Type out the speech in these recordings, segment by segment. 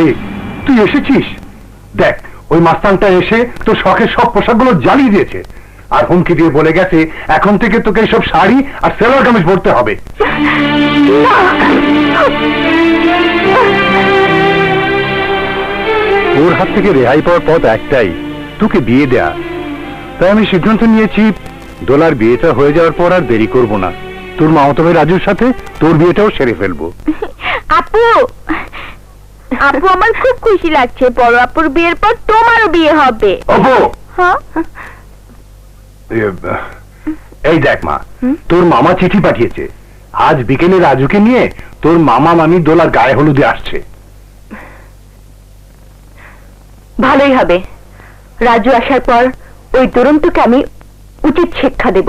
আরে তুই এসেছিস? দেখ, ওই মাস্তানটা এসে তোর শখের সব পোশাকগুলো জ্বালিয়ে দিয়েছে, আর হুমকি দিয়ে বলে গেছে এখন থেকে তোকে সব শাড়ি আর সেলোয়ার কামিজ পরতে হবে। ওর হাত থেকে রেহাই পাওয়ার পথ একটাই, তোকে বিয়ে দেয়া। তাই আমি সিদ্ধান্ত নিয়েছি, দোলার বিয়েটা হয়ে যাওয়ার পর আর দেরি করব না। তোর মামাতো ভাই রাজুর সাথে তোর বিয়েটাও সেরে ফেলবো। আপু, আপু আমার খুব খুশি লাগছে, বড় আপুর বিয়ের পর তোমারও বিয়ে হবে। অপু, হ্যাঁ, এই দেখ মা, তোর মামা চিঠি পাঠিয়েছে। আজ বিকেলে রাজুকে নিয়ে তোর মামা মামি দোলার গায়ে হলুদে আসছে। ভালোই হবে। রাজু আসার পর ওই দুরন্তকে আমি উচিত শিক্ষা দেব।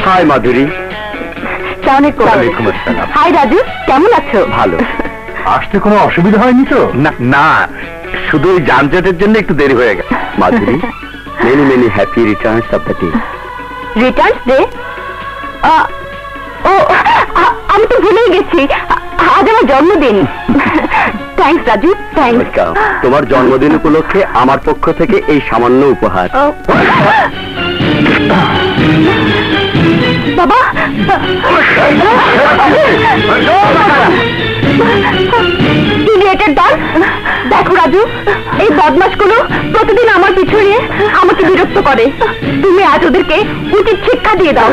হাই মাধুরী। ওয়ালাইকুম আসসালাম। হাই রাজু, কেমন আছো? ভালো। আসতে কোনো অসুবিধা হয়নি তো? না, শুধু ওই যানজটের জন্য একটু দেরি হয়ে গেছে। Madhuri, many many happy returns of the day. Returns day? ও, আমি তো ভুলেই গেছি, আজ আমার জন্মদিন। Thanks Raju, thanks. তোমার জন্মদিন উপলক্ষে আমার পক্ষ থেকে এই সামান্য উপহার। বাবা, দেখো রাজু, এই বদমাশগুলো প্রতিদিন আমার পিছু নিয়ে আমাকে বিরক্ত করে। তুমি আজ ওদেরকে উচিত শিক্ষা দিয়ে দাও।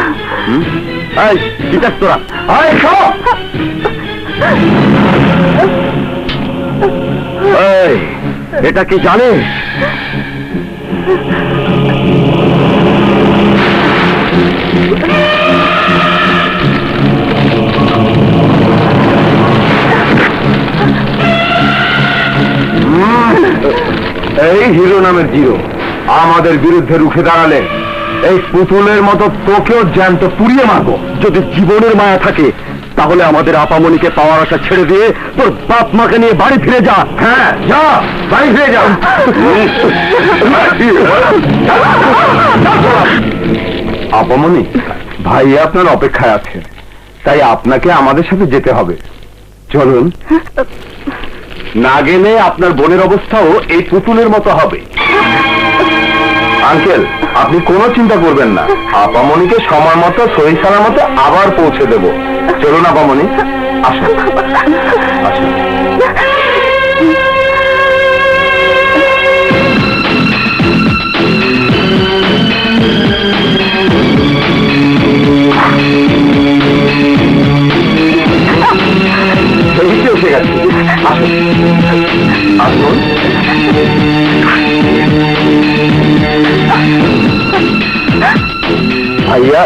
এটা কি জানিস? এই হিরো নামের জিরো আমাদের বিরুদ্ধে রুখে দাঁড়ালে এই পুতুলের মতো তোকেও জ্যান্ত পুড়িয়ে মারবো। যদি জীবনের মায়া থাকে তাহলে আমাদের আপামনিকে পাওয়ার আশা ছেড়ে দিয়ে তোর বাপ মাকে নিয়ে বাড়ি ফিরে যা। হ্যাঁ, যা, বাড়ি ফিরে যা। আপামনি, ভাই আপনার অপেক্ষায় আছে, তাই আপনাকে আমাদের সাথে যেতে হবে। চলুন। না গেলে আপনার বোনের অবস্থাও এই পুতুলের মতো হবে। আঙ্কেল, আপনি কোনো চিন্তা করবেন না, আপামনিকে সময় মতো সহি সালামতে আবার পৌঁছে দেব। চলুন আপামনি, আসুন আসুন। এসে গেছে, আসুন আসুন। ভাইয়া,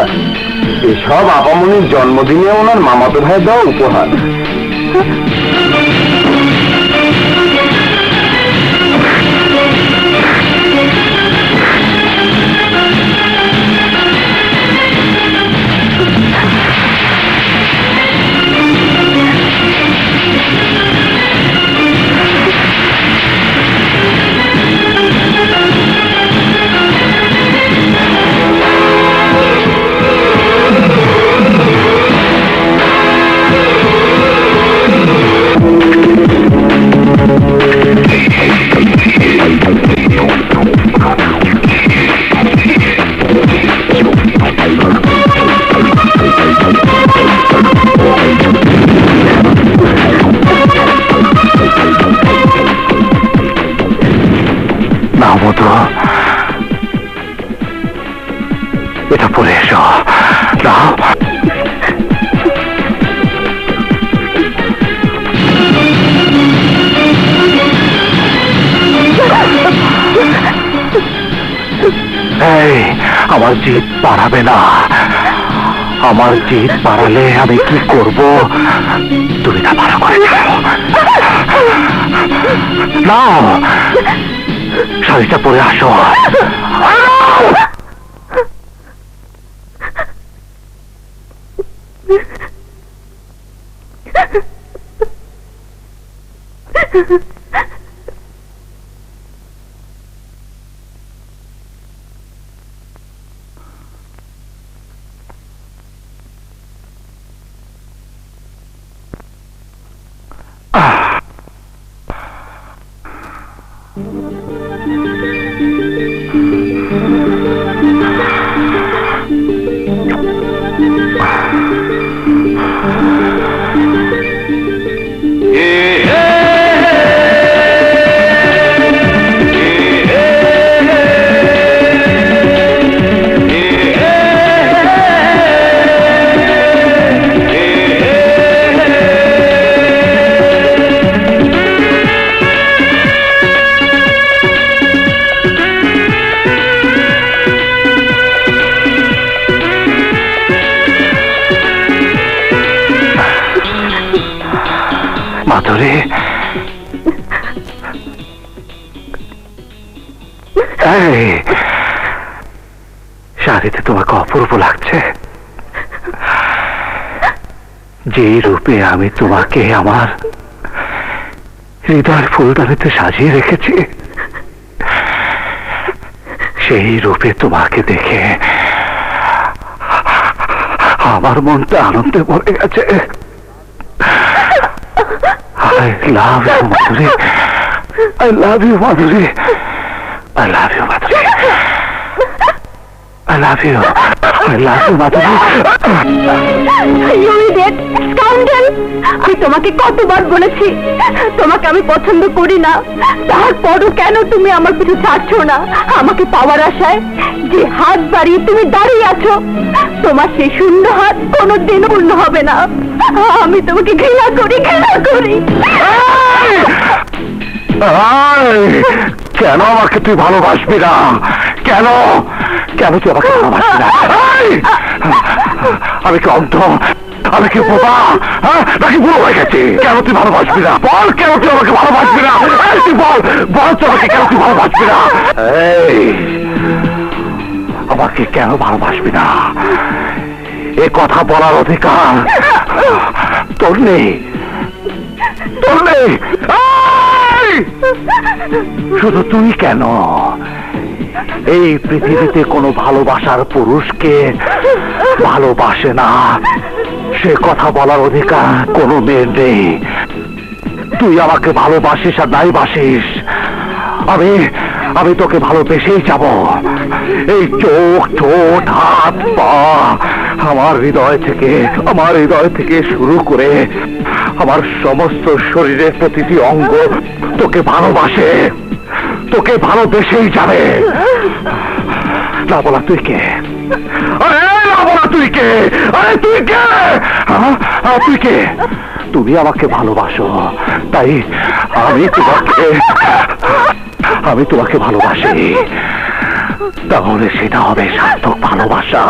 এসব আপামনির জন্মদিনে ওনার মামাতো ভাই দেওয়া উপহার। এটা পরে এসো। এই, আমার জিদ বাড়াবে না। আমার জিদ বাড়ালে আমি কি করব তুমি তা ভালো করে জানো। না, শাড়িটা পরে আসো। মাধুরী, এই শাড়িতে তোমাকে অপূর্ব লাগছে। যে রূপে আমি তোমাকে আমার হৃদয়ের ফুলদানিতে সাজিয়ে রেখেছি, সেই রূপে তোমাকে দেখে আমার মনটা আনন্দে ভরে গেছে। I love you, Madhuri. I love you, Madhuri. I love you, Madhuri. I love you. I love you, Madhuri. You idiot, scoundrel! আমি তোমাকে কতবার বলেছি তোমাকে আমি পছন্দ করি না, তারপরও কেন তুমি আমার পিছু ছাড়ছো না? আমাকে পাওয়ার আশায় যে হাত বাড়িয়ে তুমি দাঁড়িয়ে আছো, তোমার সেই শূন্য হাত কোনোদিন পূর্ণ হবে না। আমি তোমাকে ঘৃণা করি, ঘৃণা করি। কেন আমাকে তুই ভালোবাসবি না? কেন কেন তুই আমাকে ভালোবাসবি না? আমি কি অন্ধ? আমি কি বোবা? নাকি বুড়ো হয়ে গেছি? কেন তুই ভালোবাসবি না? বল, কেন তুই আমাকে ভালোবাসবি না? তুই বল, বল তো আমাকে, কেন তুই ভালোবাসবি না? এই আমাকে কেন ভালোবাসবি না? এ কথা বলার অধিকার তোর নেই, তোর নেই। শুধু তুই কেন, এই পৃথিবীতে কোনো ভালোবাসার পুরুষকে ভালোবাসে না সে কথা বলার অধিকার কোনো মেয়ের নেই। তুই আমাকে ভালোবাসিস আর নাই বাসিস, আমি তোকে ভালোবেসেই যাব। এই চোখ, ঠোঁট, হাত, পা, আমার হৃদয় থেকে শুরু করে আমার সমস্ত শরীরের প্রতিটি অঙ্গ তোকে ভালোবাসে, তোকে ভালোবেসেই যাবে। না বলা তুই কে? আরে না বলা তুই কে? আরে তুই কে? তুই কে? তুমি আমাকে ভালোবাসো, তাই আমি তোমাকে ভালোবাসি। তাহলে সেটা হবে সার্থক ভালোবাসা।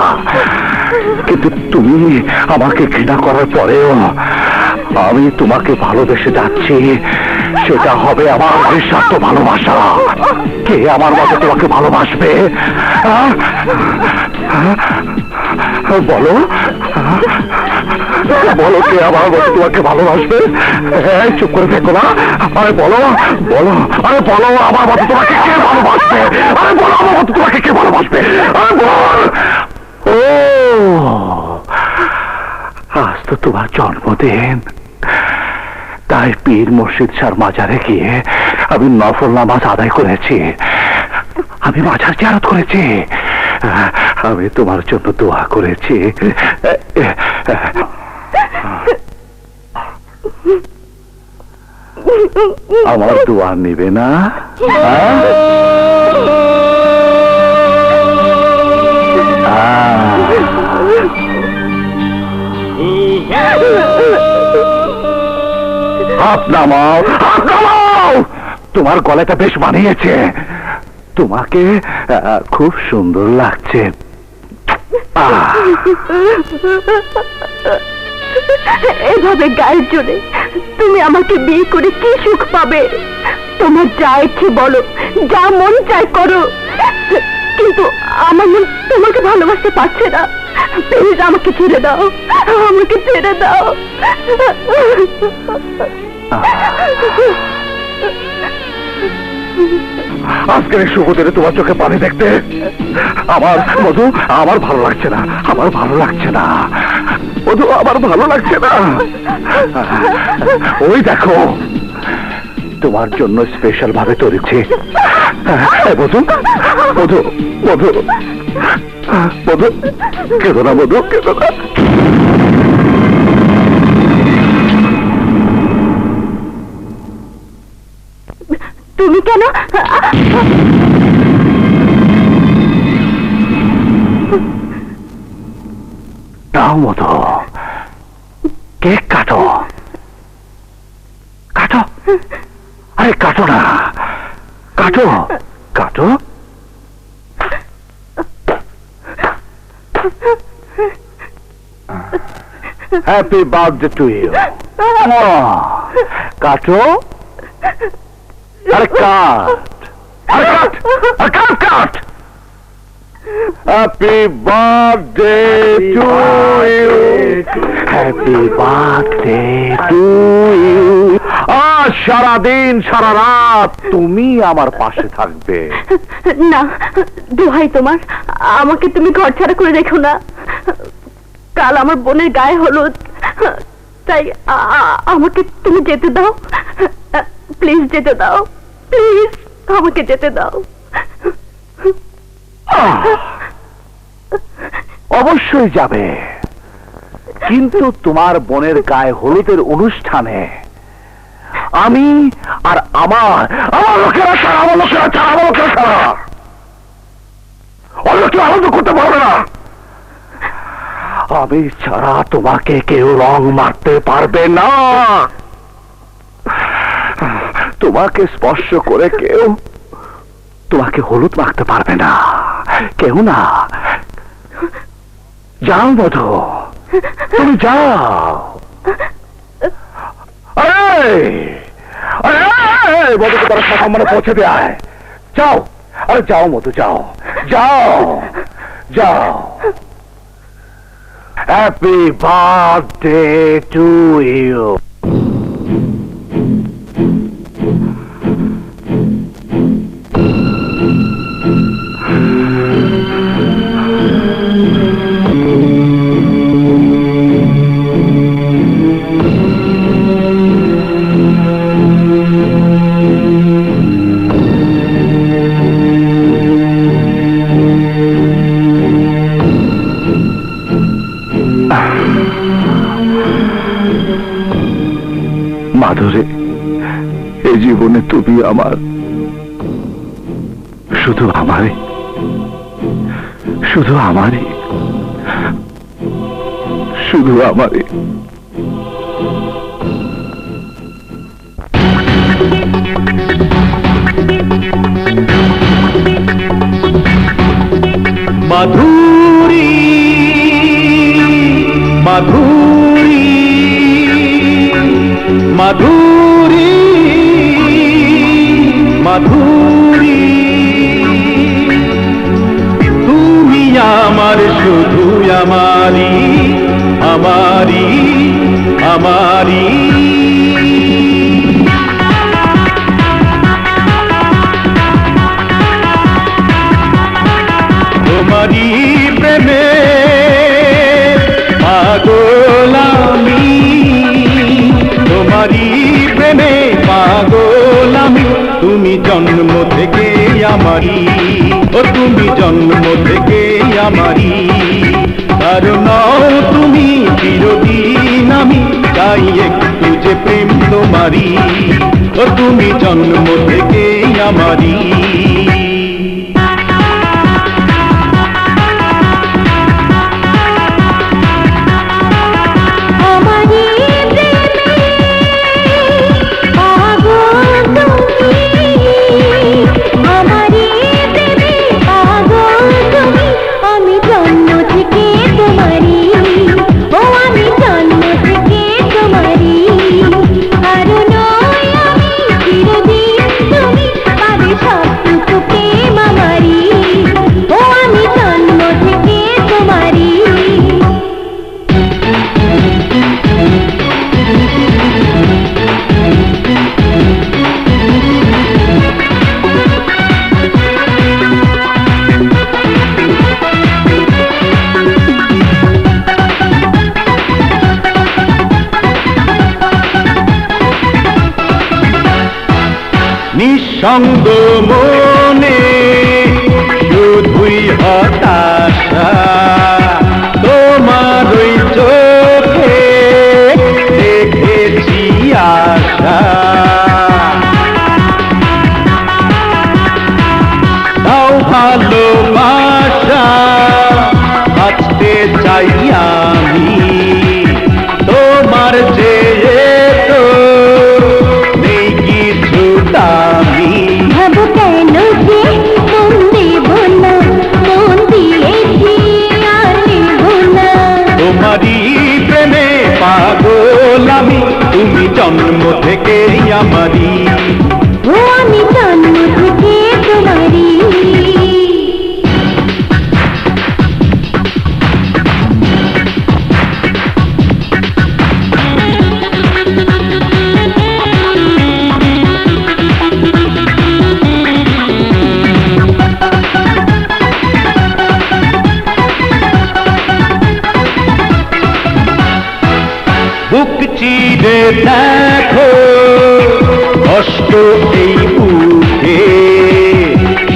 কিন্তু তুমি আমাকে ঘৃণা করার পরেও আমি তোমাকে ভালোবেসে যাচ্ছি, সেটা হবে আমার নিঃস্বার্থ ভালোবাসা। কে আমার মতো তোমাকে ভালোবাসবে? বলো, বলো কে আমার মতো তোমাকে ভালোবাসবে? চুপ করে থেকো না, আরে বলো, বলো, আরে বলো আমার মতো তোমাকে কে ভালোবাসবে? আরে বলো আমার মতো তোমাকে কে ভালোবাসবে? আরে বল। ও আজ তো তোমার জন্মদিন, তাই পীর মুর্শিদ শাহর মাজারে গিয়ে আমি নফল নামাজ আদায় করেছি, আমি মাজার জিয়ারত করেছি, আমি তোমার জন্য দোয়া করেছি। আমার দোয়া নিবে না? হাত নামাও, হাত নামাও। তোমার গলাটা বেশ মানিয়েছে, তোমাকে খুব সুন্দর লাগছে। এভাবে গায়ের জোরে তুমি আমাকে বিয়ে করে কি সুখ পাবে? তোমার যা ইচ্ছে বলো, যা মন চায় করো, কিন্তু আমার মন তোমাকে ভালোবাসতে পারছে না। প্লিজ আমাকে ছেড়ে দাও, আমাকে ছেড়ে দাও। আজকের এই শুভ দিনে তোমার চোখে পানি দেখতে আমার মধু, আমার ভালো লাগছে না, আমার ভালো লাগছে না মধু, আমার ভালো লাগছে না। ওই দেখো তোমার জন্য স্পেশাল ভাবে তৈরিছি। মধু, মধু, মধু, মধু, কেঁদো না মধু, কেঁদো না। তুমি কেন? নাও মধু, কেক কাটো, কাটো, আরে কাটো না, কাটো, কাটো। Happy birthday to you. কাটো, আরে কাট, আরে কাট, আরে cut, cut. Happy birthday to you, happy birthday to you. আজ সারাদিন সারা রাত তুমি আমার পাশে থাকবে। না, দোহাই তোমার, আমাকে তুমি ঘর ছাড়া করে রেখো না। কাল আমার বোনের গায়ে হলুদ, তাই আমাকে তুমি যেতে দাও। প্লিজ যেতে দাও, প্লিজ আমাকে যেতে দাও। অবশ্যই যাবে, কিন্তু তোমার বোনের গায়ে হলুদের অনুষ্ঠানে আমি আর আমার লোকেরা ছাড়া, আমার লোকেরা ছাড়া, আমার লোকেরা ছাড়া অন্য কেউ আনন্দ করতে পারবে না। আমি ছাড়া তোমাকে কেউ রং মারতে পারবে না, তোমাকে স্পর্শ করে কেউ তোমাকে হলুদ মাখতে পারবে না, কেউ না। যাও মধু, তুমি যাও। মধুকে তারা সম্মানে পৌঁছে দেয়। যাও, আরে যাও মধু, যাও যাও যাও। Happy birthday to you. Madhuri, এই জীবনে তুমি আমার, শুধু আমারই, শুধু আমারই, শুধু আমারই। মাধুরী, মাধুরী, মাধুরী, মাধুরী, তুমি আমার, শুধু আমারি, আমারি, আমারি। তোমারি প্রেমে পাগল আমি, তোমারি প্রেমে পাগল আমি। তুমি জন্ম থেকে আমারি, ও তুমি জন্ম থেকে আমারি। কারণ তুমি চিরদিন আমি, তাই একটু যে প্রেম তোমারি, ও তুমি জন্ম থেকে আমারি। নিঃসঙ্গ মনে শুধুই হতাশা, তোমার ওই চোখে দেখেছি আশা। তাও ভালোবাসা বাঁচতে চাই আমি, তোমার যে তো নেই কিছু দামি। ভাবো কেন যে মন দেব না, মন দিয়েছি আর নেব না। তোমারই প্রেমে পাগল আমি, তুমি জন্ম থেকে আমারই। ও আমি জন্ম থেকে তোমারই। বুক চিরে দেখো কষ্ট এই বুকে,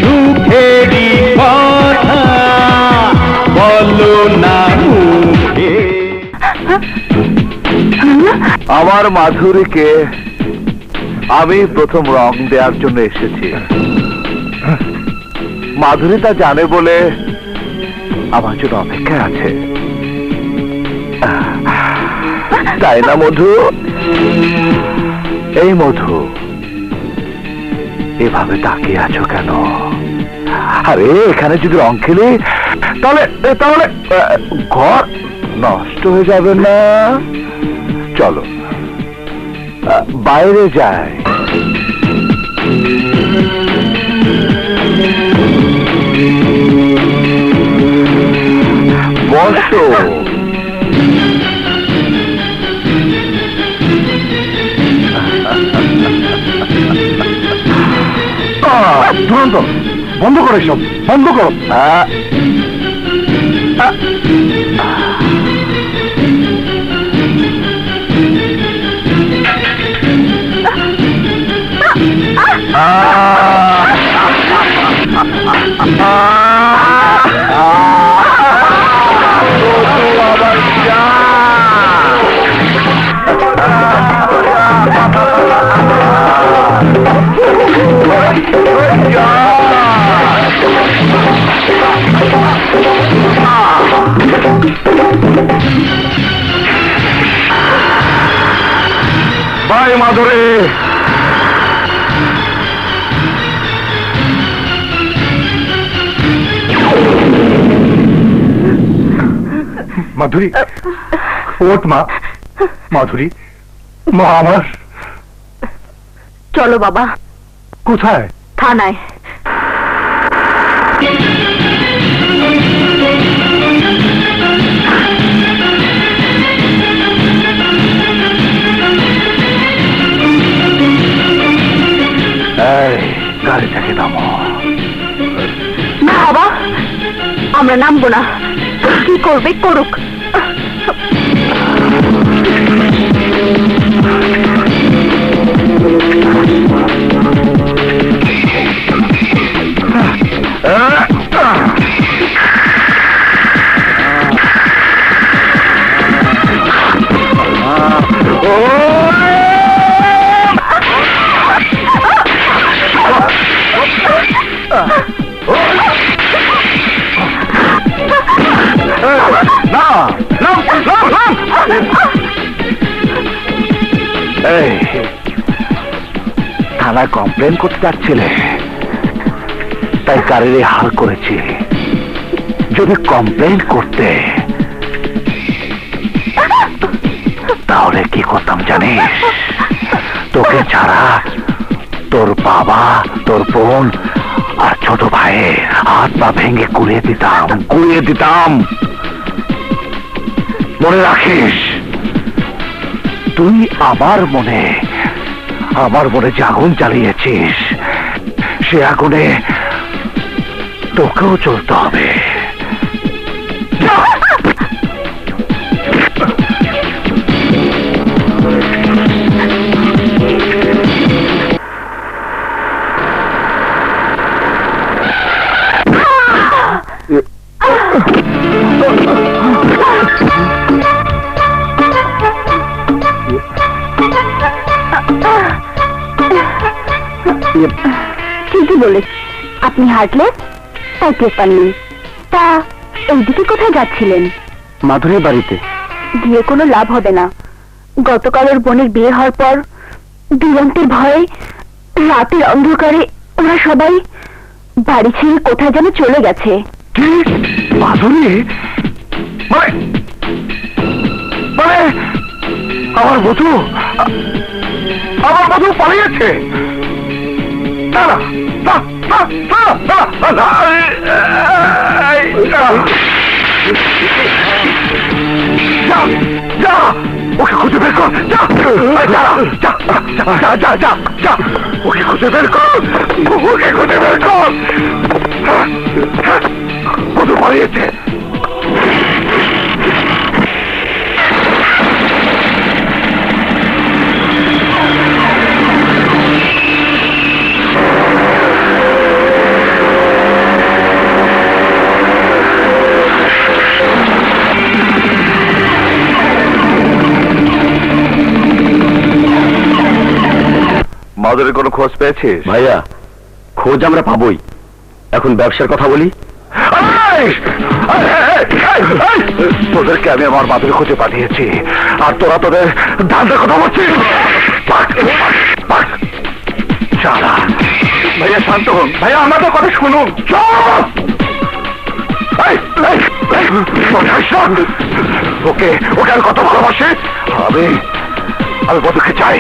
সুখেরই কথা বলো না মুখে। আমার মাধুরীকে আমি প্রথম রং দেওয়ার জন্য এসেছি। মাধুরী তা জানে বলে আমার জন্য অপেক্ষায় আছে, তাই না মধু? এই মধু, এভাবে তাকিয়ে আছো কেন? আরে এখানে যদি রং খেলি তাহলে তাহলে ঘর নষ্ট হয়ে যাবে না? চলো বাইরে যাই। বসো। দুরন্ত, বন্ধ করো সব, বন্ধ করো। বাই মাধুরী। মাধুরী, ওঠ মা। মাধুরী, মা আমার। চলো বাবা। কোথায়? থানায়। গাড়ি থেকে নামো। না বাবা, আমরা নামবো না। কি করবে করুক। থানায় কমপ্লেন করতে যাচ্ছিলে, তাই গাড়ির এই হাল করেছি। যদি কমপ্লেন করতে তাহলে কি করতাম জানিস? তোকে ছাড়া তোর বাবা, তোর বোন আর ছোট ভাইয়ের হাত পা ভেঙে গুড়িয়ে দিতাম। মনে রাখিস, তুই আমার মনে যে আগুন জ্বালিয়েছিস, সে আগুনে তোকেও চলতে হবে। ঠিকই বলে, আপনি হাঁটলে তাই টের পাননি। তা এইদিকে কোথায় যাচ্ছিলেন? মাধুরীর বাড়িতে। গিয়ে কোনো লাভ হবে না। গতকালের বোনের বিয়ে হওয়ার পর দুরন্তের ভয়ে রাতের অন্ধকারে ওরা সবাই বাড়ি ছেড়ে কোথায় যেন চলে গেছে। মাধুরী? মানে আমার বধূ? আমার মধু পালিয়েছে। না না না না না না না, যা যা, ওকে খুঁজে বের কর, যা যা যা যা যা যা যা, ওকে খুঁজে বের কর, ওকে খুঁজে বের কর। মধু পালিয়েছে। মাদুরের কোনো খোঁজ পেয়েছিস? ভাইয়া, খোঁজ আমরা পাবোই। এখন ব্যবসার কথা বলি। তোদেরকে আমি আমার মাদুরে খুঁজে পাঠিয়েছি, আর তোরা তোদের ধান্দার কথা বলছিস। ভাইয়া শান্ত হন, ভাইয়া আমাদের কথা শুনুন। ওকে ওকে আর কত ভালোবাসে। আমি মধুকে চাই,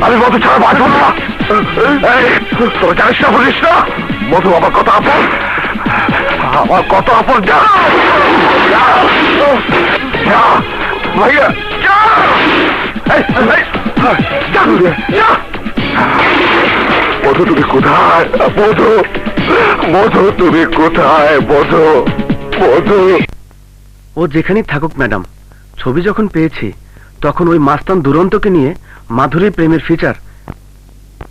আমি মধু ছাড়া বাঁচব না। তোর জানিস না, বলিস না, মধু আমার কত আপন, আমার কত আপন। যা ভাইয়া, মধু তুমি কোথায়? মধু মধু তুমি কোথায়? মধু মধু। ও যেখানেই থাকুক ম্যাডাম, ছবি যখন পেয়েছি তখন ওই মাস্তান দুরন্তকে নিয়ে মাধুরীর প্রেমের ফিচার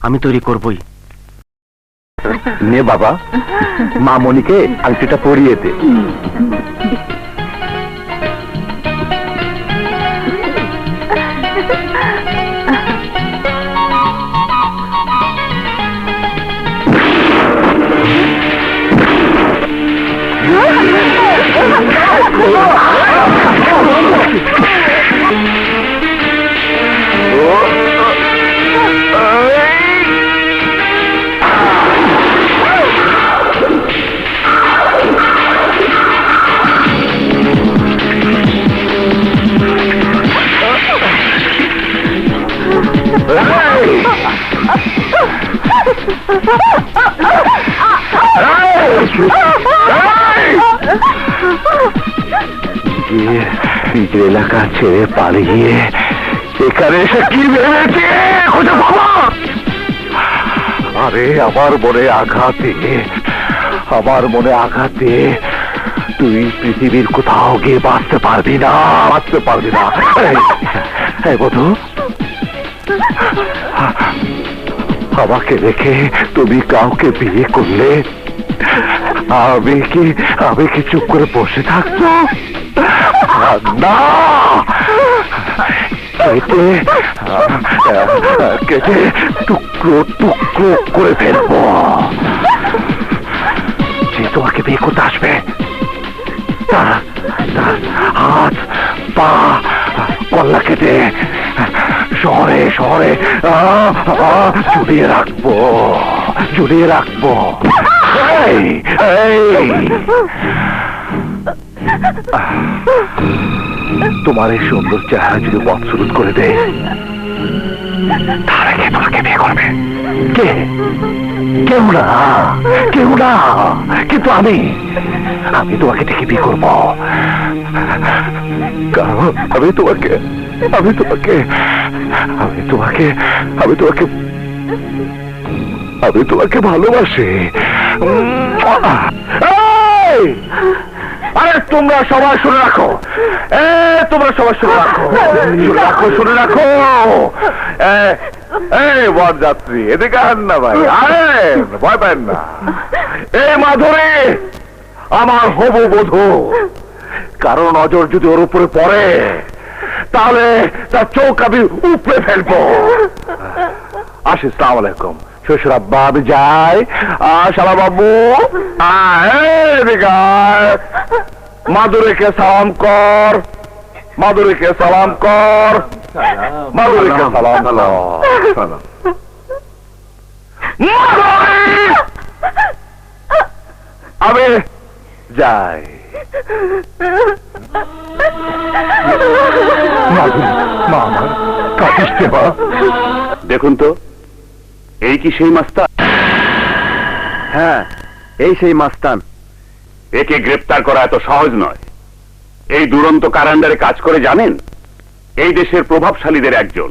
আমি তৈরি করবই। নে বাবা, মা মনিকে আংটিটা পরিয়ে দে। নিজের এলাকা ছেড়ে পালিয়ে এখানে এসে কি ভেবেছে খুঁজে পাবো? আরে আমার মনে আঘাতে তুই পৃথিবীর কোথাও গিয়ে বাঁচতে পারবি না। এই বধু, আমাকে রেখে তুমি কাউকে বিয়ে করলে আমি কি চুপ করে বসে থাকবো? না, কেটে টুকরো টুকরো করে ফেলবো। যে তোমাকে বিয়ে করতে আসবে তার হাত পা কল্লা কেটে শহরে ঝুলিয়ে রাখবো। তোমার এই সুন্দর চেহারা যদি বৎসরুত করে দেয়, তাহলে কে তোমাকে বিয়ে করবে? কেউ না, কিন্তু আমি তোমাকে দেখে বিয়ে করবো। কারণ আমি তোমাকে ভালোবাসি। আরে তোমরা সবাই শুনে রাখো, শুনে রাখো। বরযাত্রী এদিকে আন না ভাই, ভয় পান না। মাধুরী আমার হবু বধূ, কারণ নজর যদি ওর উপরে পড়ে তাহলে তার চোখ আমি উপড়ে ফেলবো। আসি, আসসালামু আলাইকুম। শ্বশুর আব্বা, আমি যাই। শালা বাবু, মাধুরীকে সালাম কর, আমি যাই। মা আমার কাটিস মা। দেখুন তো, এই কি সেই মাস্তান? হ্যাঁ, এই সেই মাস্তান। একে গ্রেপ্তার করা এত সহজ নয়। এই দুরন্ত কারান্ডারে কাজ করে জানেন, এই দেশের প্রভাবশালীদের একজন,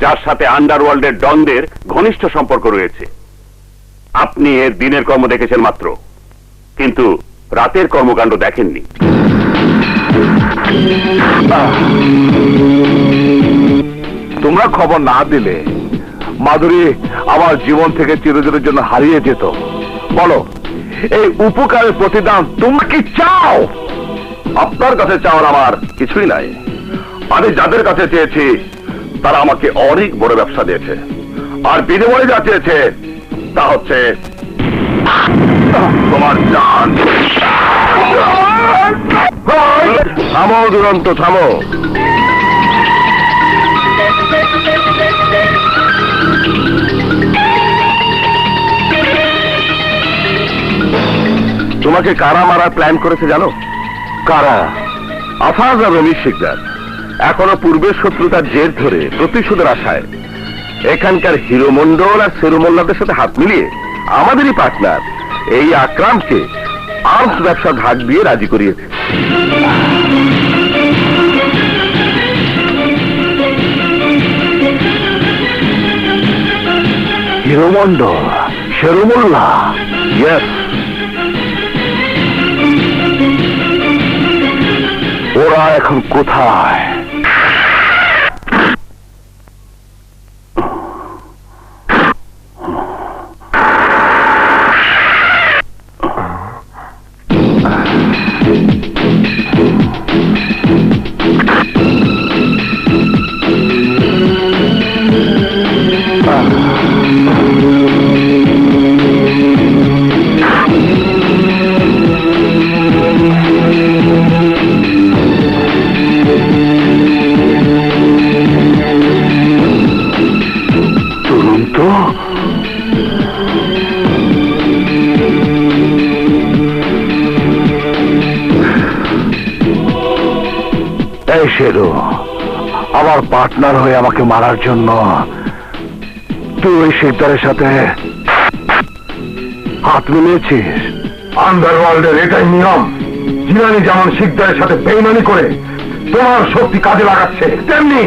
যার সাথে আন্ডারওয়ার্ল্ডের ডনদের ঘনিষ্ঠ সম্পর্ক রয়েছে। আপনি এর দিনের কর্ম দেখেছেন মাত্র, কিন্তু রাতের কর্মকাণ্ড দেখেননি। তোমরা খবর না দিলে মাধুরী আমার জীবন থেকে চিরদিনের জন্য হারিয়ে যেত। বলো, এই উপকারের প্রতিদান তোমরা কি চাও? আপনার কাছে চাওয়ার আমার কিছুই নাই। আমি যাদের কাছে চেয়েছি তারা আমাকে অনেক বড় ব্যবসা দিয়েছে, আর বিনিময়ে যা চেয়েছে তা হচ্ছে তোমার জান। থামো দুরন্ত, থামো। তোমাকে কারা মারার প্ল্যান করেছে জানো? কারা? আফাজ আর রমিজ শিকদার। এখনো পূর্বের শত্রুতার জের ধরে প্রতিশোধের আশায় এখানকার হিরো মন্ডল আর সেরু মোল্লাদের সাথে হাত মিলিয়ে আমাদেরই পার্টনার এই আকরামকে আর্মস ব্যবসা ধাক দিয়ে রাজি করিয়েছে। হিরো মন্ডল, সেরু মোল্লা, ইয়েস। ওরা এখন কোথায়? এই শেরু, আমার পার্টনার হয়ে আমাকে মারার জন্য তুই ওই শিকদারের সাথে হাত মিলিয়েছিস? আন্ডারওয়ার্ল্ডের এটাই নিয়ম। জিলানি যেমন শিকদারের সাথে বেইমানি করে তোমার শক্তি কাজে লাগাচ্ছে, তেমনি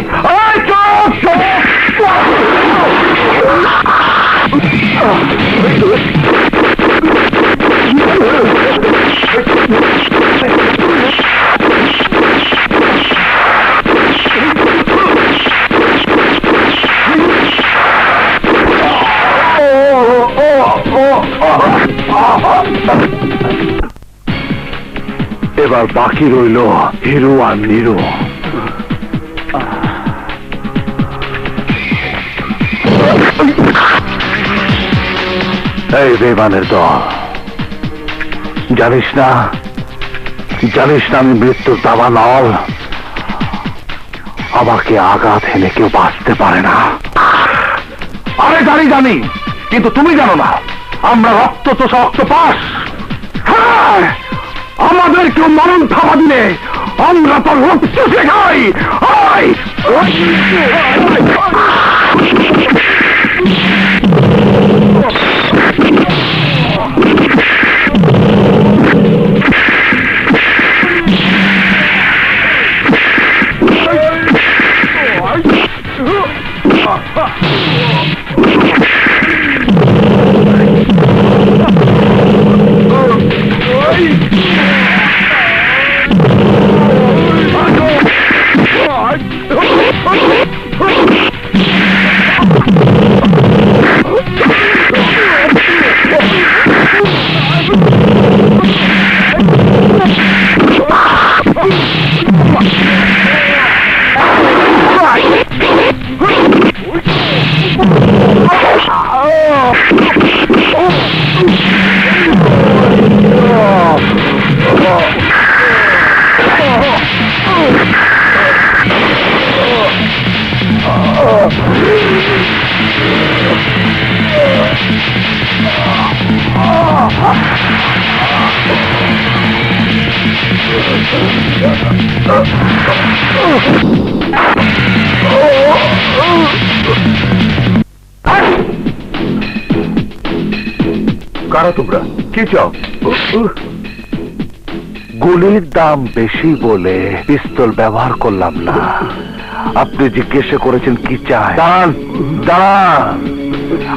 এবার বাকি রইল হিরো আর নিরু। এই বেমানের দল, জানিস না আমি মৃত্যুর দাবানল। আমাকে আঘাত হেনে কেউ বাঁচতে পারে না। আরে জানি, কিন্তু তুমি জানো না আমরা রক্ত তো শক্ত পাস। হ্যাঁ, আমাদের কেউ মরণ থাবা দিলে আমরা তো রক্ত শেখাই। Oh! কারা তোমরা? কি চাও? গুলির দাম বেশি বলে পিস্তল ব্যবহার করলাম না। আপনি জিজ্ঞাসা করেছেন কি চাই? দাঁড়ান দাঁড়ান,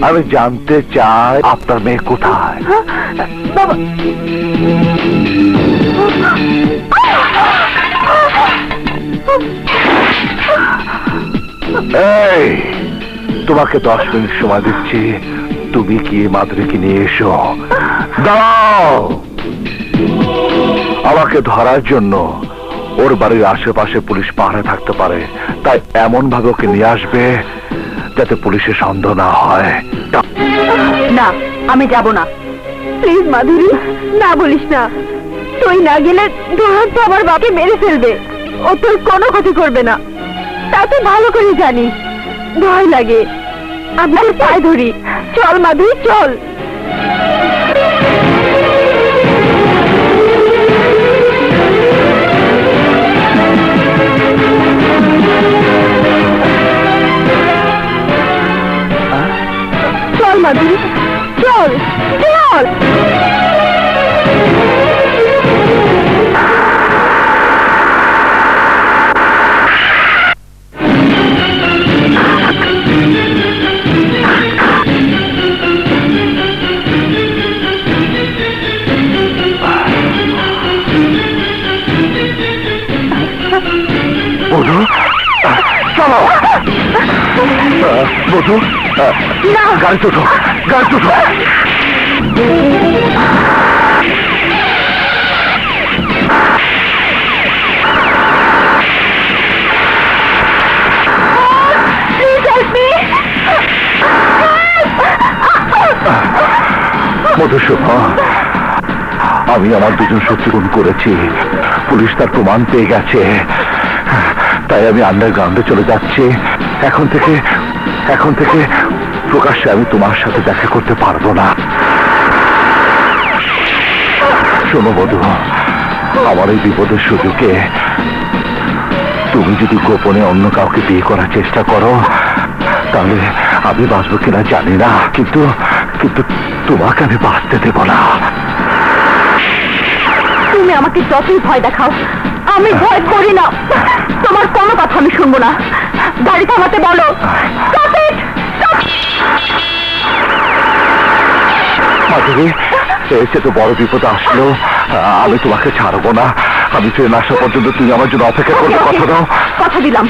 আমি জানতে চাই আপনার মেয়ে কোথায়? বাবা, এই, তোমাকে 10 মিনিট সময় দিচ্ছি, তুমি কি মাধুরীকে নিয়ে এসো। দাও, আমাকে ধরার জন্য ওর বাড়ির আশেপাশে পুলিশ পাহাড়ে থাকতে পারে, তাই এমন ভাবে ওকে নিয়ে আসবে যাতে পুলিশের সন্দেহ না হয়। না, আমি যাব না। প্লিজ মাধুরী, না বলিস না। তুই না গেলে দুরন্ত আমার বাবাকে মেরে ফেলবে। ও তোর কোনো ক্ষতি করবে না, তা তুই ভালো করে জানিস। ভয় লাগে, আপনার পায়ে ধরি। চল মাধুরী, চল। চল মাধুরী, চল চল। বধু, চলো। বধু, না, গাড়ি তোঠো, গাড়ি তোঠো। Please help me. মধুসূদন, আমি আমার দুজন শত্রু খুন করেছি, পুলিশ তার প্রমাণ পেয়ে গেছে, তাই আমি আন্ডারগ্রাউন্ডে চলে যাচ্ছি। এখন থেকে প্রকাশ্যে আমি তোমার সাথে দেখা করতে পারবো না। শোনো বধু, আমার এই বিপদের সুযোগে তুমি যদি গোপনে অন্য কাউকে বিয়ে করার চেষ্টা করো, তাহলে আমি বাঁচবো কিনা জানি না, কিন্তু তোমাকে আমি বাঁচতে দেব না। তুমি আমাকে যতই ভয় দেখাও, আমি ভয় করি না। তোমার কোনো কথা আমি শুনবো না। গাড়ি থামাতে বলো। Stop it! Stop! মাধুরী, এসে তো বড় বিপদ আসলো, আমি তোমাকে ছাড়বো না। আমি ট্রেন আসা পর্যন্ত তুমি আমার জন্য অপেক্ষা করতে কথা দাও। কথা দিলাম।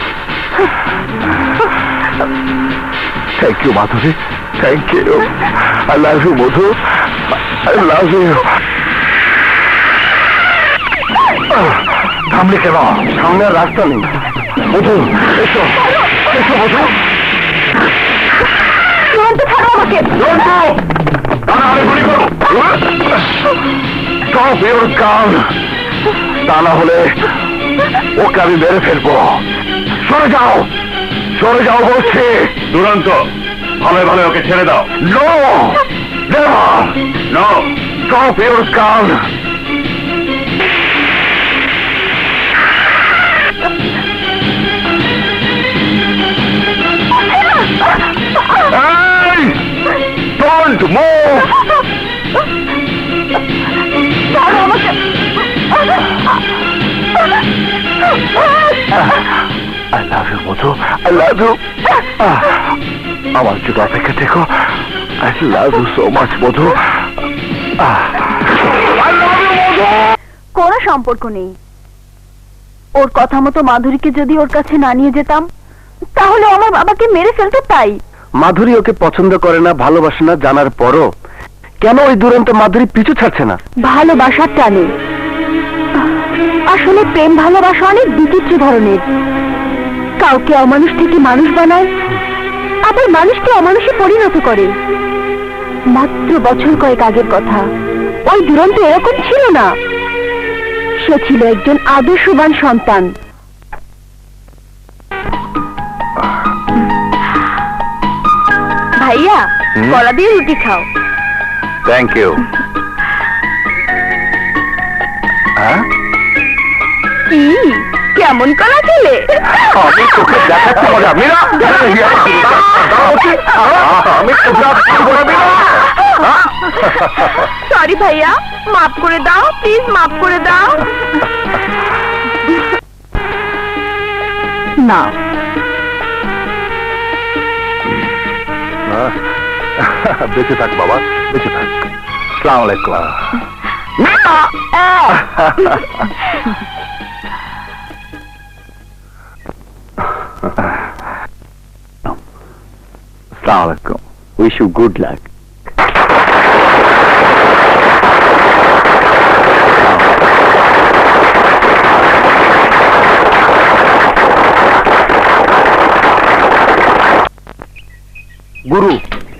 Thank you Madhuri, thank you. I love you Madhu, I love you. থামলে কেন? সামনে আর রাস্তা নেই। মধু, এসো এসো মধু। তুরন্ত ছাড়ো আমাকে। তা না হলে ওকে আমি মেরে ফেলবো। সরে যাও, সরে যাও বলছি। দুরন্ত, ভালো ভালো ওকে ছেড়ে দাও। No, no, stop your gun. Hey! Don't move! ছাড়ো আমাকে। I love you, Madhu, I love you. আমার জন্য অপেক্ষা থেকো। I love you so much, Madhu. I love you, মধু। কোনো সম্পর্ক নেই। ওর কথা মতো মাধুরীকে যদি ওর কাছে না নিয়ে যেতাম, তাহলে আমার বাবাকে মেরে ফেলতো। তাই মাধুরী ওকে পছন্দ করে না, ভালোবাসে না জানার পরও কেন ওই দুরন্ত মাধুরী পিছু ছাড়ছে না? ভালোবাসার টানে। আসলে প্রেম ভালোবাসা অনেক বিচিত্র ধরনের। কাউকে অমানুষ থেকে মানুষ বানায়, আবার মানুষকে অমানুষে পরিণত করে। মাত্র বছর কয়েক আগের কথা। ওই দুরন্ত এরকম ছিল না। সে ছিল একজন আদর্শবান সন্তান। ভাইয়া, কলা দিয়ে রুটি খাও। Thank you. কি কেমন কলা ছেলে? আমি তোকে দেখাচ্ছি মজা। মীরা, আমি তোকে সরি ভাইয়া, মাফ করে দাও, প্লিজ মাফ করে দাও। না, বেঁচে থাক বাবা, বেঁচে থাক। আসসালামু আলাইকুম। আসসালামু আলাইকুম। Wish you good luck. গুরু,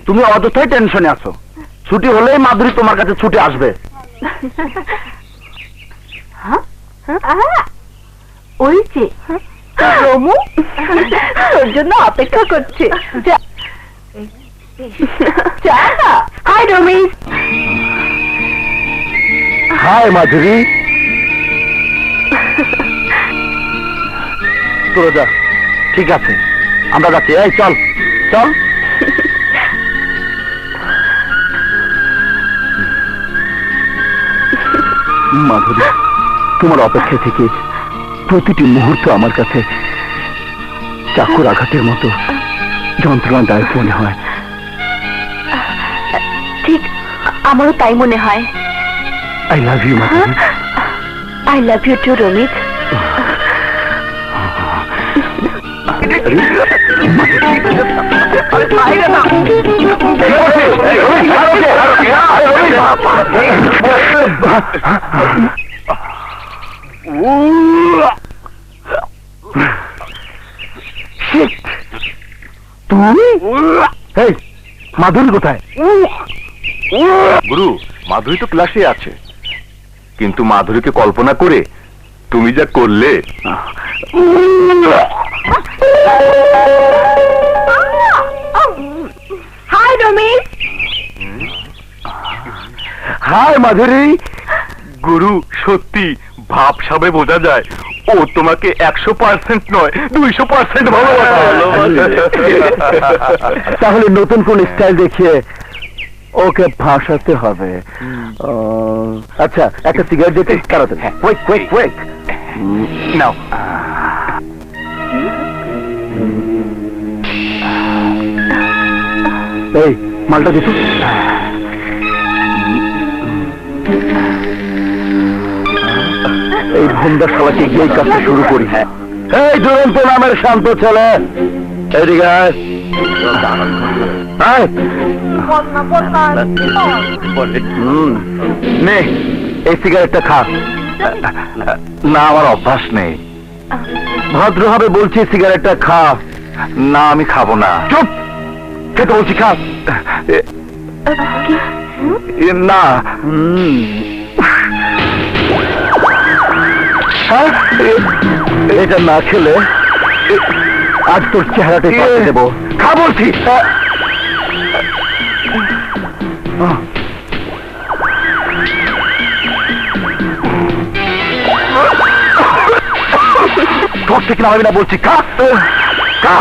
তুমি অযথাই টেনশনে আছো। ছুটি হলেই মাধুরী তোমার কাছে ছুটে আসবে। ওই যে রমু তোর জন্য অপেক্ষা করছে। হাই রমেশ। হাই মাধুরী। তোরা যা, ঠিক আছে, আমরা যাচ্ছি। এই চল চল। মাধুরী, তোমার অপেক্ষা থেকে প্রতিটি মুহূর্ত আমার কাছে চাকুর আঘাতের মতো যন্ত্রণাদায়ক মনে হয়। ঠিক আমারও তাই মনে হয়। I love you Madhuri. I love you too Ramit. Madhuri কোথায়? গুরু, মাধুরী তো ক্লাসে আছে, কিন্তু মাধুরীকে কল্পনা করে তুমি যা করলে। হাই রমেশ। হাই মাধুরী। গুরু, সত্যি ভাবসাবে বোঝা যায় ও তোমাকে 100% নয় 200% তাহলে নতুন কোন স্টাইল দেখিয়ে ওকে ভাসাতে হবে। আচ্ছা, একটা সিগারেট দিতে কারাতে। কুইক কুইক কুইক নাও। এই মালটা দিত। এই ভুমদা শালাকে গিয়ে কাজটা শুরু করি। এই দুরন্ত নামের শান্ত ছেলে, এদিকে আয়। আয়। নে, এই সিগারেটটা খা। না, আমার অভ্যাস নেই। ভদ্রভাবে বলছি সিগারেটটা খা। না, আমি খাবো না। চুপ, খেতে বলছি, খা। না। এটা না খেলে আজ তোর চেহারাটা পাল্টে দেবো। খা বলছি। তোর থেকে নামাবি না বলছি। খা খা।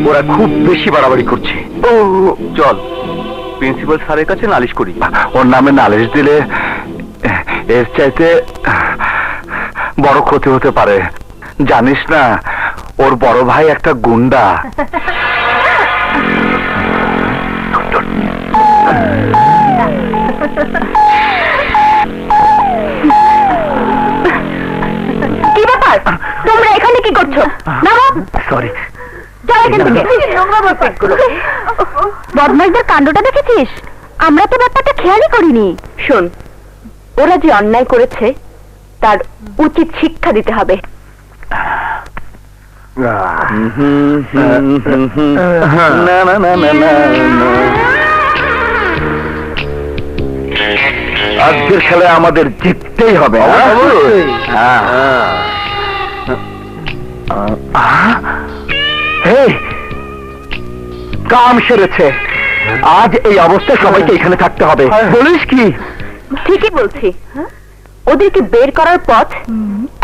ওরা খুব বেশি বাড়াবাড়ি করছে। চল প্রিন্সিপাল স্যারের কাছে নালিশ করি। ওর নামে নালিশ দিলে এর চাইতে বড় ক্ষতি হতে পারে। জানিস না, ওর বড় ভাই একটা গুন্ডা। কি ব্যাপার, তোমরা এখানে কি করছো? সরি। বদমাইশদের কাণ্ডটা দেখেছিস? আমরা তো ব্যাপারটা খেয়ালই করিনি। শোন, ওরা যে অন্যায় করেছে তার উচিত শিক্ষা দিতে হবে। না না না না না না। আজকের খেলায় আমাদের জিততেই হবে। কাম সেরেছে। আজ এই অবস্থায় সবাইকে এখানে থাকতে হবে। বলিস কি? ঠিকই বলছি। ওদেরকে বের করার পথ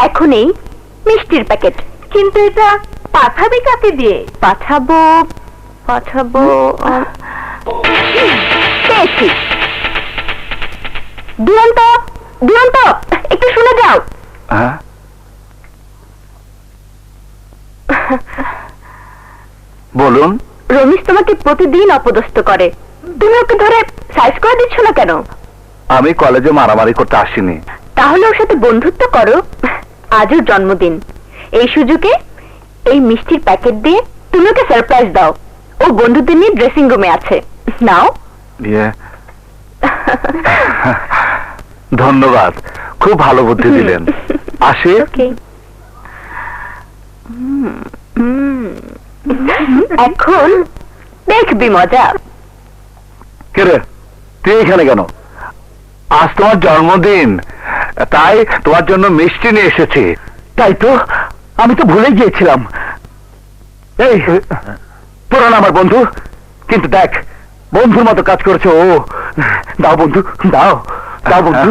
এখনই মিষ্টির প্যাকেট। কিন্তু এটা পাঠাবে কাকে দিয়ে? পাঠাবো পেয়েছি। দুরন্ত দুরন্ত, একটু শুনে যাও। বলুন। রমেশ তোমাকে প্রতিদিন অপদস্থ করে, তুমি ওকে ধরে সাইজ করে দিচ্ছ না কেন? আমি কলেজে মারামারি করতে আসিনি। তাহলে ওর সাথে বন্ধুত্ব করো। আজ ওর জন্মদিন, এই সুযোগে এই মিষ্টির প্যাকেট দিয়ে তুমি ওকে সারপ্রাইজ দাও। ও বন্ধুদের নিয়ে ড্রেসিং রুমে আছে, নাও। ধন্যবাদ, খুব ভালো বুদ্ধি দিলেন। আসি। এখন দেখবি মজা। কে রে, তুই এখানে কেন? আজ তোমার জন্মদিন, তাই তোমার জন্য মিষ্টি নিয়ে এসেছি। তাই তো, আমি তো ভুলে গিয়েছিলাম। এই তোরা না আমার বন্ধু, কিন্তু দেখ বন্ধুর মতো কাজ করেছো ও। দাও বন্ধু, দাও দাও বন্ধু।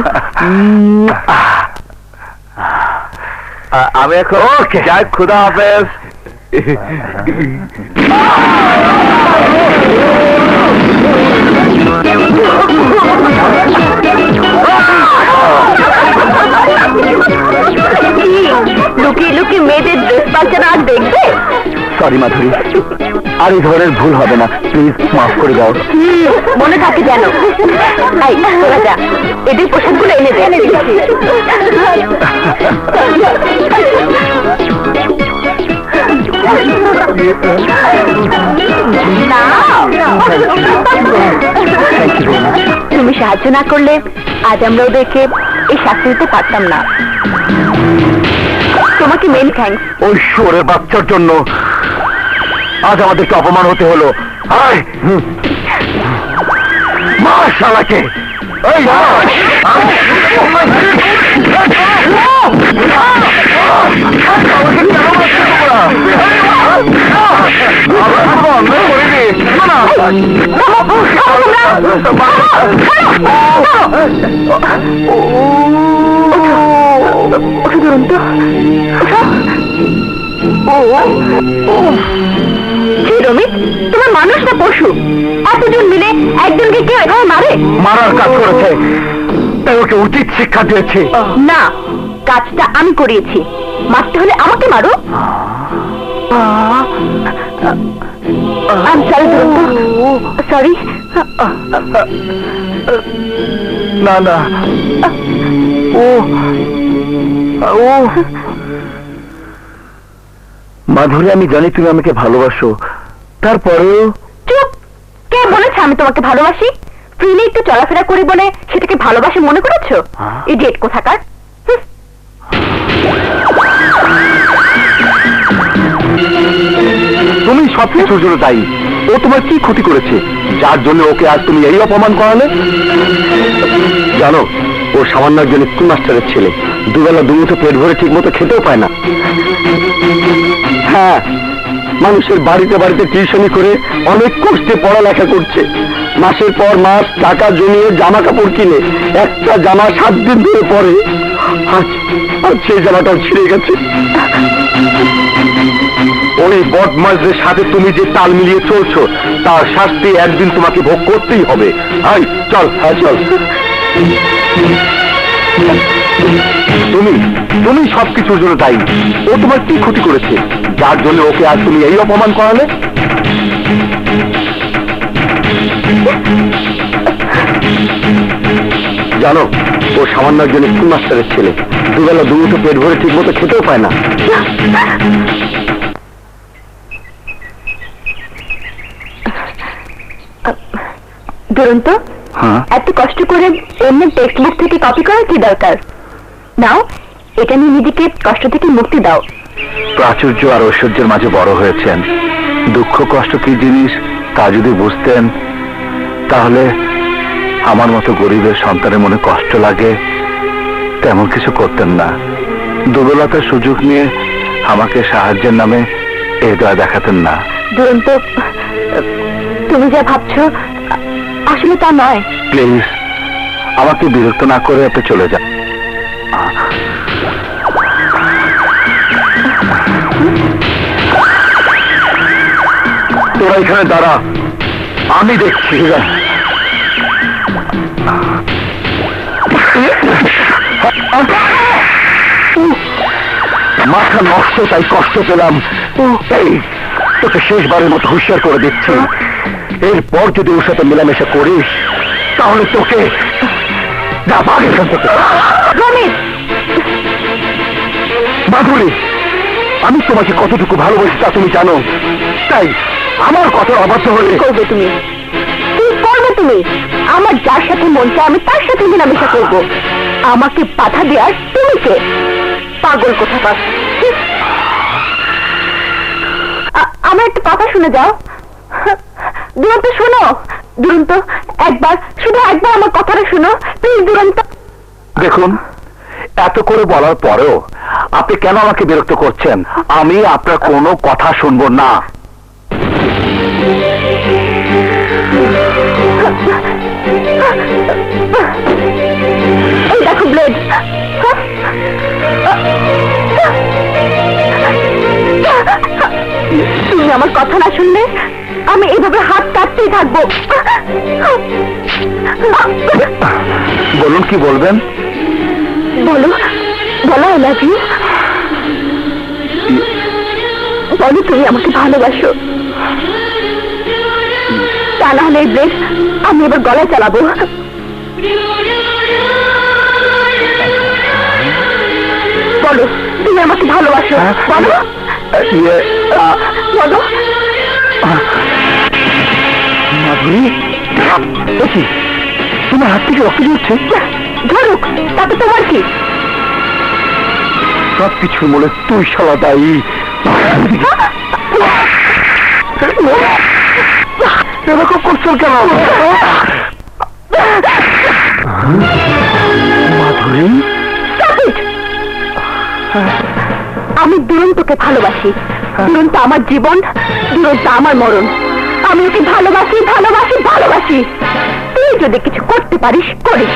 আমি এখন যাই, খুদা হাফেজ। লুকিয়ে লুকিয়ে মেয়েদের ড্রেস পাল্টানো আর দেখবে? সরি মাধুরী, আর এই ধরনের ভুল হবে না, প্লিজ মাফ করে দাও। মনে থাকে যেন। এই তোরা যা, এদের পোশাকগুলো এনে দে। তুমি সাহায্য না করলে আজ আমরা ওদেরকে এই শাস্তি দিতে পারতাম না। তোমাকে মেন থ্যাঙ্কস। ওই শুয়োরের বাচ্চার জন্য আজ আমাদেরকে অপমান হতে হলো। আয় মার শালাকে। এই রমিত, তোমার মানুষ না পশু? এতজন মিলে একজনকে কেউ এভাবে মারে? মারার কাজ করেছে, তাই ওকে উচিত শিক্ষা দিয়েছি। না, কাজটা আমি করিয়েছি, মারতে হলে আমাকে মারো। I'm sorry, দুরন্ত, সরি। না না, ও ও মাধুরী, আমি জানি তুমি আমাকে ভালোবাসো, তারপরেও। চুপ! কে বলেছে আমি তোমাকে ভালোবাসি? ফ্রিলি একটু চলাফেরা করি বলে সেটাকে ভালোবাসে মনে করেছো? ইডিয়েট কোথাকার। তুমি সবকিছুর জন্য দায়ী। ও তোমার কি ক্ষতি করেছে যার জন্য ওকে আজ তুমি এই অপমান করালে? জানো, ও সামান্য একজন স্কুল মাস্টারের ছেলে, দুবেলা দুমুঠো পেট ভরে ঠিক মতো খেতেও পায় না। হ্যাঁ, মানুষের বাড়িতে বাড়িতে টিউশনি করে অনেক কষ্টে পড়ালেখা করছে, মাসের পর মাস টাকা জমিয়ে জামা কাপড় কিনে একটা জামা 7 দিন ধরে পরে। আজ সেই জামাটাও ছিঁড়ে গেছে। ওই বদমাশদের সাথে তুমি যে তাল মিলিয়ে চলছো, তার শাস্তি একদিন তোমাকে ভোগ করতেই হবে। আই চল, হ্যাঁ চল। তুমি সবকিছুর জন্য দায়ী। ও তোমার কি ক্ষতি করেছে যার জন্য ওকে আজ তুমি এই অপমান করালে? জানো, ও সামান্য একজন স্কুল মাস্টারের ছেলে, দুবেলা দুমুঠো পেট ভরে ঠিক মতো খেতেও পায় না। দুরন্ত, এত কষ্ট করে অন্য টেক্সট বুক থেকে কপি করার কি দরকার? নাও, এটা নিয়ে নিজেকে কষ্ট থেকে মুক্তি দাও। প্রাচুর্য আর ঐশ্বর্যের মাঝে বড় হয়েছেন, দুঃখ কষ্ট কি জিনিস তা যদি বুঝতেন তাহলে আমার মতো গরিবের সন্তানের মনে কষ্ট লাগে তেমন কিছু করতেন না। দুর্বলতার সুযোগ নিয়ে আমাকে সাহায্যের নামে এই দয়া দেখাতেন না। দুরন্ত, তুমি যা ভাবছো আসলে তা নয়। প্লিজ আমাকে বিরক্ত না করে আপনি চলে যান। তোরা এখানে দাঁড়া, আমি দেখছি। মাথা নষ্ট, তাই কষ্ট পেলাম। এই তোকে শেষবারের মতো হুঁশিয়ার করে দিচ্ছি, এরপর যদি ওর সাথে মেলামেশা করিস তাহলে তোকে যা ভাগ এখান থেকে। মাধুরী, আমি তোমাকে কতটুকু ভালোবাসি তা তুমি জানো, তাই আমার কথা অবাধ্য হলে করবে তুমি? কি করবে তুমি? আমার যার সাথে মন চায় আমি তার সাথে মেলামেশা করব। আমাকে বাধা দেওয়ার তুমি কে? পাগল কোথাকার। আমার একটা কথা শুনে যাও। দুরন্ত শোনো, দুরন্ত একবার, শুধু একবার আমার কথাটা শুনো প্লিজ দুরন্ত। দেখুন, এত করে বলার পরেও আপনি কেন আমাকে বিরক্ত করছেন? আমি আপনার কোনো কথা শুনবো না। এই দেখো ব্লেড। তুমি আমার কথা না শুনলে আমি এভাবে হাত কাটতেই থাকবো। বলুন, কি বলবেন? বলো, বলো আই লাভ ইউ। বলো তুমি আমাকে ভালোবাসো। তা না হলে এই ব্লেড আমি এবার গলায় চালাবো। বলো তুমি আমাকে ভালোবাসো। বলো বলো। মাধুরী, দেখি তোমার হাত থেকে রক্ত ঝরছে। ধরুক, তাতে তোমার কি? সব কিছুর মনে তুই শালা দায়ী। এরকম করছো কেন? মাধুরী, আমি দুরন্তকে ভালোবাসি। দুরন্ত আমার জীবন, দুরন্ত আমার মরণ। আমি ওকে ভালোবাসি, ভালোবাসি, ভালোবাসি। তুই যদি কিছু করতে পারিস করিস।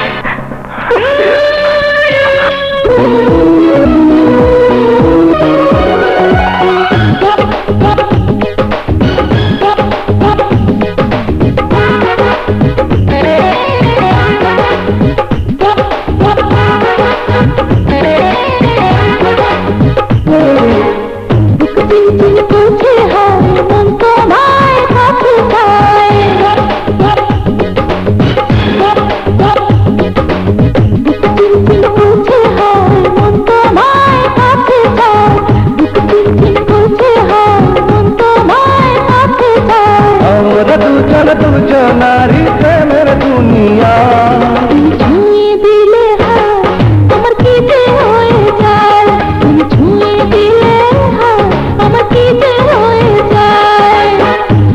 দুজনারি প্রেমের দুনিয়া ছুঁয়ে দিলে আমার কি যে হয়ে যায়। তুমি ছুঁয়ে দিলে আমার কি যে হয়ে যায়।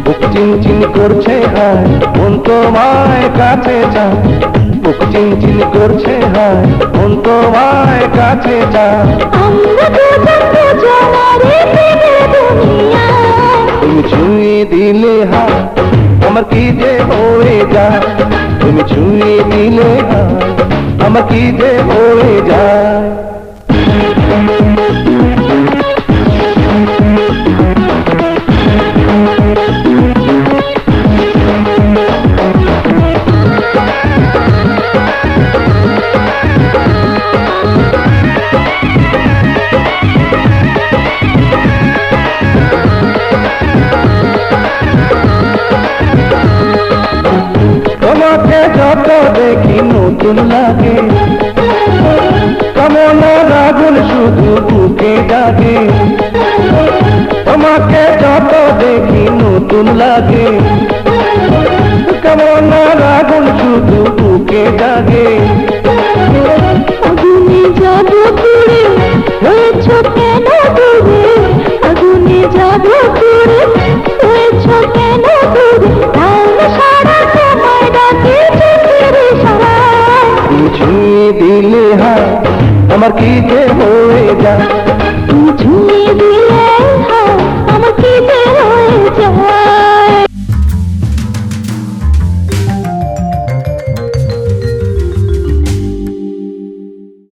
বুক চিনচিন করছে হায়, মন তোমায় কাছে চায়। বুক চিনচিন করছে হায়, মন তোমায় কাছে চায়। আমরা দুজনারি প্রেমের দুনিয়া। তুমি ছুঁয়ে দিলে হায়, আমার কি যে হয়ে যায়। তুমি ছুঁয়ে দিলে হায়, আমার কি যে হয়ে যায়। তোমাকে যত দেখি নতুন লাগে, কেমন আগুন শুধু বুকে জাগে। তোমাকে যত দেখি নতুন লাগে, কেমন আগুন শুধু বুকে জাগে। তুমি জাদু করে ছুঁয়ে দিলে হাত আমার কি যে হয়ে যায় তুমি ছুঁয়ে দিলে